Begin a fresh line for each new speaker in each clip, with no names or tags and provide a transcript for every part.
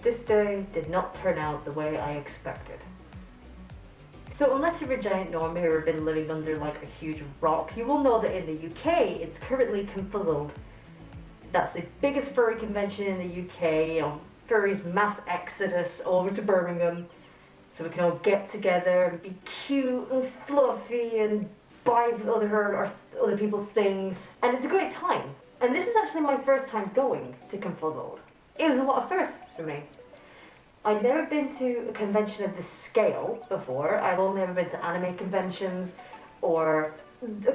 this day did not turn out the way I expected. So unless you're a giant normie or have been living under like a huge rock, you will know that in the UK it's currently Confuzzled. That's the biggest furry convention in the UK, furry's mass exodus over to Birmingham, so we can all get together and be cute and fluffy and buy other people's things, and it's a great time. And this is actually my first time going to Confuzzled. It was a lot of firsts for me. I'd never been to a convention of this scale before. I've only ever been to anime conventions or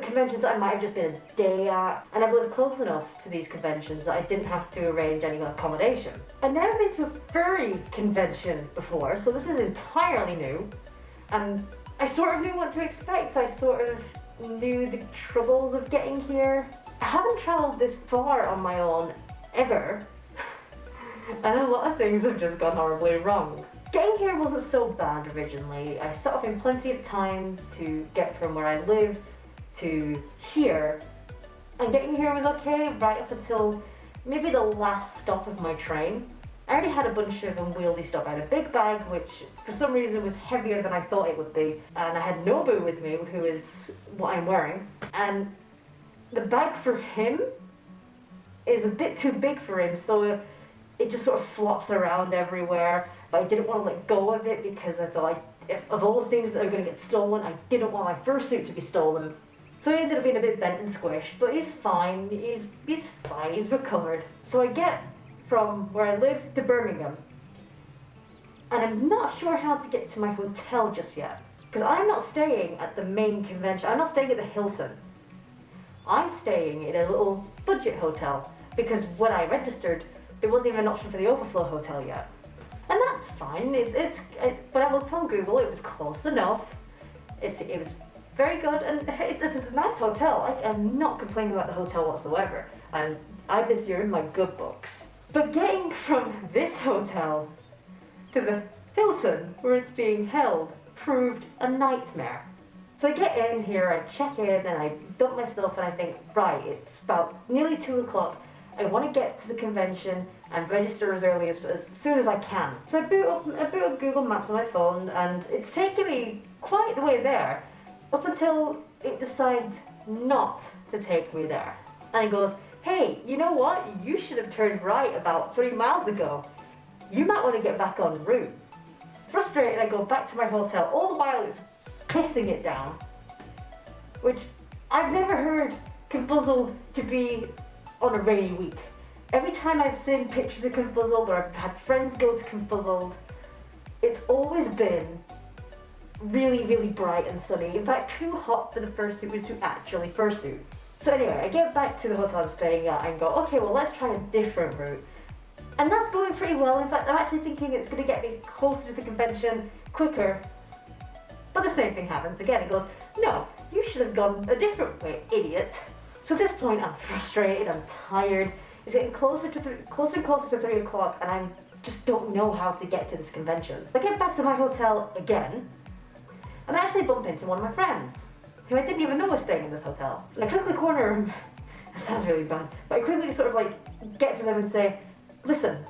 conventions that I might have just been a day at, and I've lived close enough to these conventions that I didn't have to arrange any accommodation. I'd never been to a furry convention before, so this was entirely new, and I sort of knew what to expect. I sort of knew the troubles of getting here. I haven't travelled this far on my own ever, and a lot of things have just gone horribly wrong. Getting here wasn't so bad originally. I set off in plenty of time to get from where I live to here, and getting here was okay right up until maybe the last stop of my train. I already had a bunch of unwieldy stuff. I had a big bag which for some reason was heavier than I thought it would be, and I had Nobu with me, who is what I'm wearing, and the bag for him is a bit too big for him, so it just sort of flops around everywhere, but I didn't want to let go of it because I thought if of all the things that are going to get stolen, I didn't want my fursuit to be stolen. So he ended up being a bit bent and squished, but he's fine, he's fine, he's recovered. So I get from where I live to Birmingham, and I'm not sure how to get to my hotel just yet, because I'm not staying at the main convention, I'm not staying at the Hilton. I'm staying in a little budget hotel, because when I registered, there wasn't even an option for the overflow hotel yet. And that's fine, when I looked on Google, it was close enough, it was very good, and it's a nice hotel. I'm not complaining about the hotel whatsoever, and I this year in my good books. But getting from this hotel to the Hilton, where it's being held, proved a nightmare. So I get in here, I check in, and I dump my stuff, and I think, right, it's about nearly 2 o'clock. I want to get to the convention and register as early as soon as I can. So I boot up Google Maps on my phone, and it's taken me quite the way there, up until it decides not to take me there. And it goes, hey, you know what? You should have turned right about 3 miles ago. You might want to get back en route. Frustrated, I go back to my hotel, all the while it's pissing it down, which I've never heard Confuzzled to be on a rainy week. Every time I've seen pictures of Confuzzled or I've had friends go to Confuzzled, it's always been really, really bright and sunny. In fact, too hot for the fursuit was to actually fursuit. So anyway, I get back to the hotel I'm staying at and go, okay, well let's try a different route. And that's going pretty well. In fact, I'm actually thinking it's going to get me closer to the convention quicker. But the same thing happens again. It goes, no, you should have gone a different way, idiot. So at this point, I'm frustrated, I'm tired. It's getting closer and closer to 3 o'clock, and I just don't know how to get to this convention. I get back to my hotel again, and I actually bump into one of my friends, who I didn't even know was staying in this hotel. And I quickly corner him. That sounds really bad, but I quickly sort of like get to them and say, listen,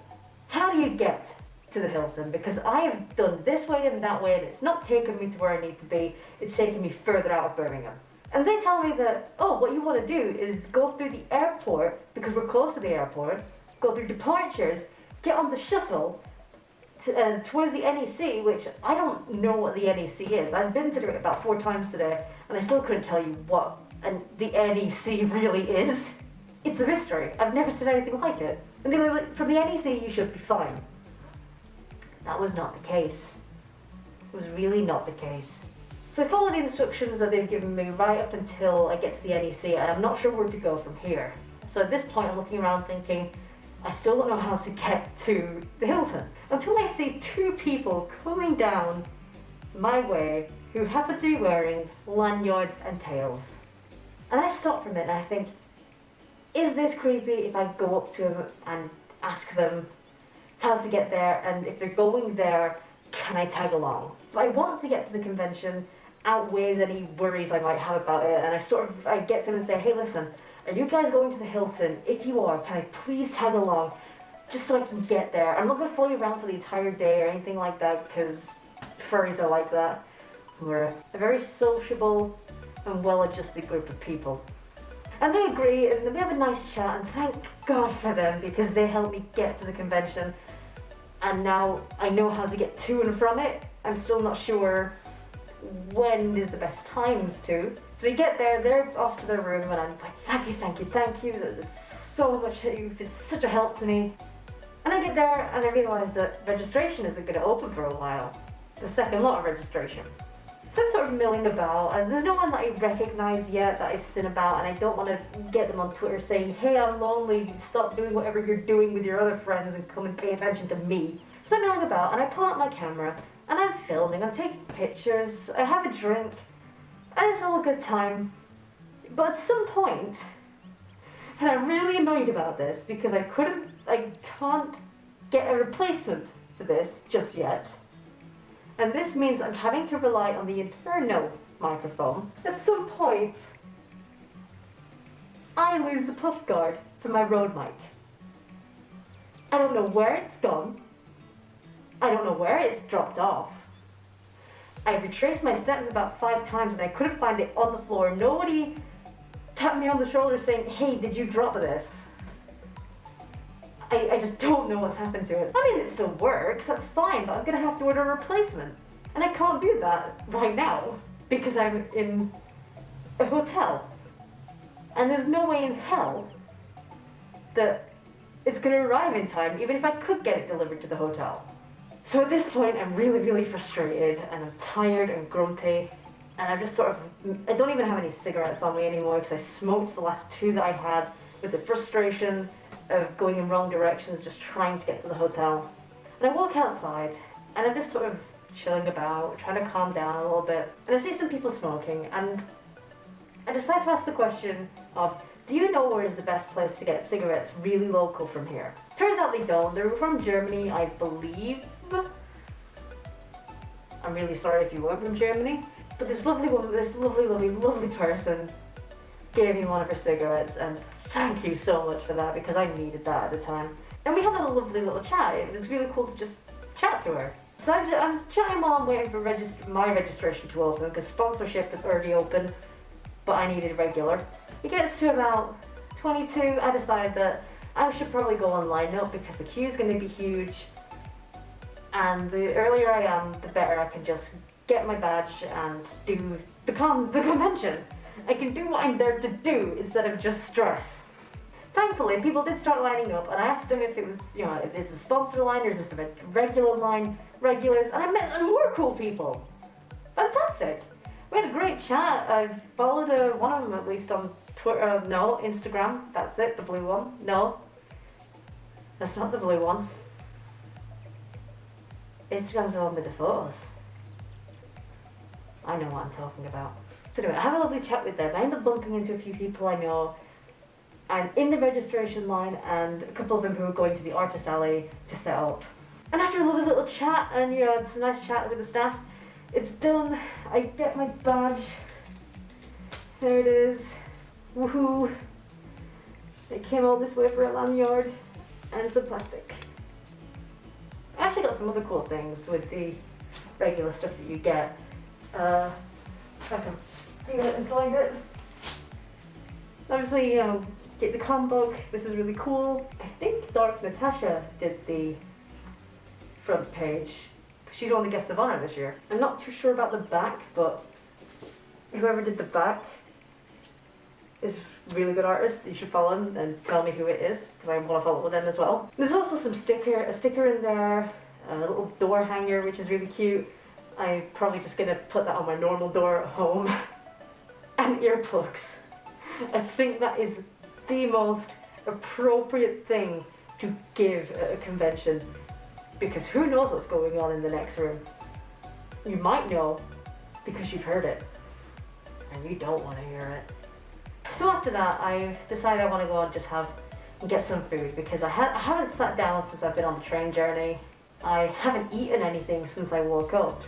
how do you get to the Hilton? Because I have done this way and that way, and it's not taken me to where I need to be, it's taken me further out of Birmingham. And they tell me that, oh, what you want to do is go through the airport, because we're close to the airport, go through departures, get on the shuttle towards the NEC, which I don't know what the NEC is. I've been through it about 4 times today, and I still couldn't tell you what the NEC really is. It's a mystery. I've never seen anything like it. And they were like, from the NEC you should be fine. That was not the case. It was really not the case. So I follow the instructions that they've given me right up until I get to the NEC, and I'm not sure where to go from here. So at this point I'm looking around thinking, I still don't know how to get to the Hilton. Until I see 2 people coming down my way who happen to be wearing lanyards and tails. And I stop for a minute and I think, is this creepy if I go up to them and ask them how to get there, and if they're going there, can I tag along? If I want to get to the convention, outweighs any worries I might have about it, and I get to them and say, hey listen, are you guys going to the Hilton? If you are, can I please tag along? just so I can get there. I'm not going to follow you around for the entire day or anything like that, because furries are like that. We're a very sociable and well-adjusted group of people. And they agree, and we have a nice chat, and thank God for them, because they helped me get to the convention. And now I know how to get to and from it. I'm still not sure when is the best times to. So we get there, they're off to their room, and I'm like, thank you, thank you, thank you. It's so much, you've been such a help to me. And I get there, and I realise that registration isn't going to open for a while. The second lot of registration. So I'm sort of milling about, and there's no one that I recognise yet that I've seen about, and I don't want to get them on Twitter saying, hey, I'm lonely, stop doing whatever you're doing with your other friends and come and pay attention to me. So I'm milling about, and I pull out my camera, and I'm filming, I'm taking pictures, I have a drink, and it's all a good time. But at some point, and I'm really annoyed about this because I can't get a replacement for this just yet. And this means I'm having to rely on the internal microphone. At some point, I lose the puff guard for my Rode mic. I don't know where it's gone. I don't know where it's dropped off. I retraced my steps about 5 times and I couldn't find it on the floor. Nobody tapped me on the shoulder saying, hey, did you drop this? I just don't know what's happened to it. I mean, it still works, that's fine, but I'm gonna have to order a replacement. And I can't do that right now because I'm in a hotel. And there's no way in hell that it's gonna arrive in time, even if I could get it delivered to the hotel. So at this point, I'm really, really frustrated, and I'm tired and grumpy, and I'm just sort of, I don't even have any cigarettes on me anymore because I smoked the last 2 that I had with the frustration of going in wrong directions, just trying to get to the hotel. And I walk outside, and I'm just sort of chilling about, trying to calm down a little bit, and I see some people smoking, and I decide to ask the question of, do you know where is the best place to get cigarettes really local from here? Turns out they don't. They're from Germany, I believe. I'm really sorry if you were from Germany. But this lovely woman, this lovely person gave me one of her cigarettes, and thank you so much for that because I needed that at the time. And we had a lovely little chat. It was really cool to just chat to her. So I was chatting while I'm waiting for my registration to open because sponsorship was already open, but I needed regular. It gets to about 22, I decided that I should probably go and line up because the queue's going to be huge, and the earlier I am, the better I can just get my badge and do the convention. I can do what I'm there to do instead of just stress. Thankfully, people did start lining up, and I asked them if it was, you know, if this is a sponsor line or is this a regular line, regulars, and I met more cool people. Fantastic. We had a great chat. I've followed one of them at least on Twitter, no, Instagram, that's it, the blue one. No, that's not the blue one. Instagram's the one with the photos. I know what I'm talking about. So anyway, I have a lovely chat with them. I end up bumping into a few people I know. I'm in the registration line and a couple of them who are going to the artist alley to set up. And after a lovely little chat and, you know, it's a nice chat with the staff, it's done. I get my badge. There it is. Woohoo. It came all this way for a lanyard and some plastic. I actually got some other cool things with the regular stuff that you get. If I can feel it and find it. Obviously, you know, get the com book. This is really cool. I think Dark Natasha did the front page. She's one of the guests of honor this year. I'm not too sure about the back, but whoever did the back is a really good artist. You should follow him and tell me who it is, because I want to follow them as well. There's also a sticker in there, a little door hanger, which is really cute. I'm probably just going to put that on my normal door at home. And earplugs. I think that is the most appropriate thing to give at a convention, because who knows what's going on in the next room. You might know because you've heard it, and you don't want to hear it. So after that, I've decided I want to go and just get some food, because I haven't sat down since I've been on the train journey. I haven't eaten anything since I woke up,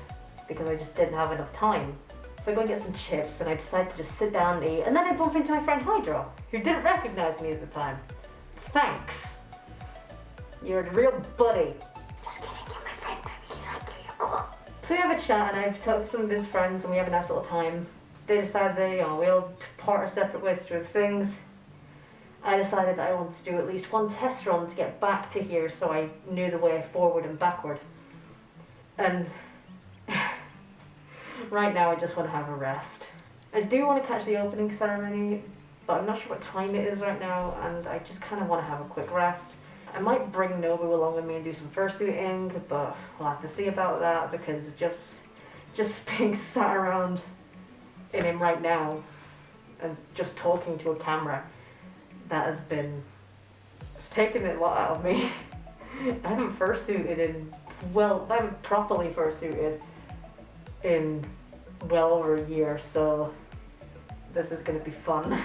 because I just didn't have enough time. So I go and get some chips, and I decided to just sit down and eat, and then I bump into my friend Hydra, who didn't recognize me at the time. Thanks. You're the real buddy. Just kidding, you're my friend, baby. I like you, you're cool. So we have a chat and I've talked to some of his friends and we have a nice little time. They decided that, we all part our separate ways to do things. I decided that I wanted to do at least one test run to get back to here so I knew the way forward and backward. And right now I just want to have a rest. I do want to catch the opening ceremony, but I'm not sure what time it is right now, and I just kind of want to have a quick rest. I might bring Nobu along with me and do some fursuiting, but we'll have to see about that because just being sat around in him right now and just talking to a camera, it's taken a lot out of me. I haven't fursuited I haven't properly fursuited in well over a year, so this is going to be fun.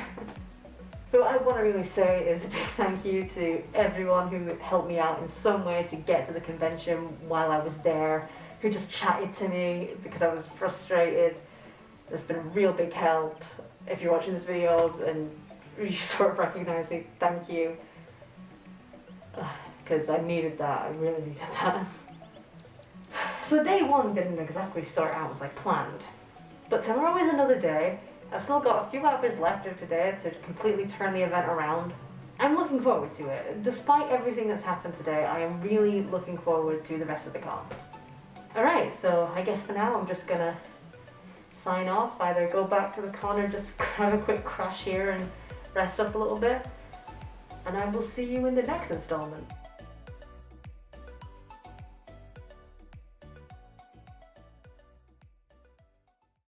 But what I want to really say is a big thank you to everyone who helped me out in some way to get to the convention while I was there, who just chatted to me because I was frustrated. It's been a real big help. If you're watching this video and you sort of recognize me, thank you. Because I needed that, I really needed that. So day one didn't exactly start out as I planned. But tomorrow is another day. I've still got a few hours left of today to completely turn the event around. I'm looking forward to it. Despite everything that's happened today, I am really looking forward to the rest of the con. Alright, so I guess for now I'm just gonna sign off, either go back to the con or just have a quick crash here and rest up a little bit. And I will see you in the next installment.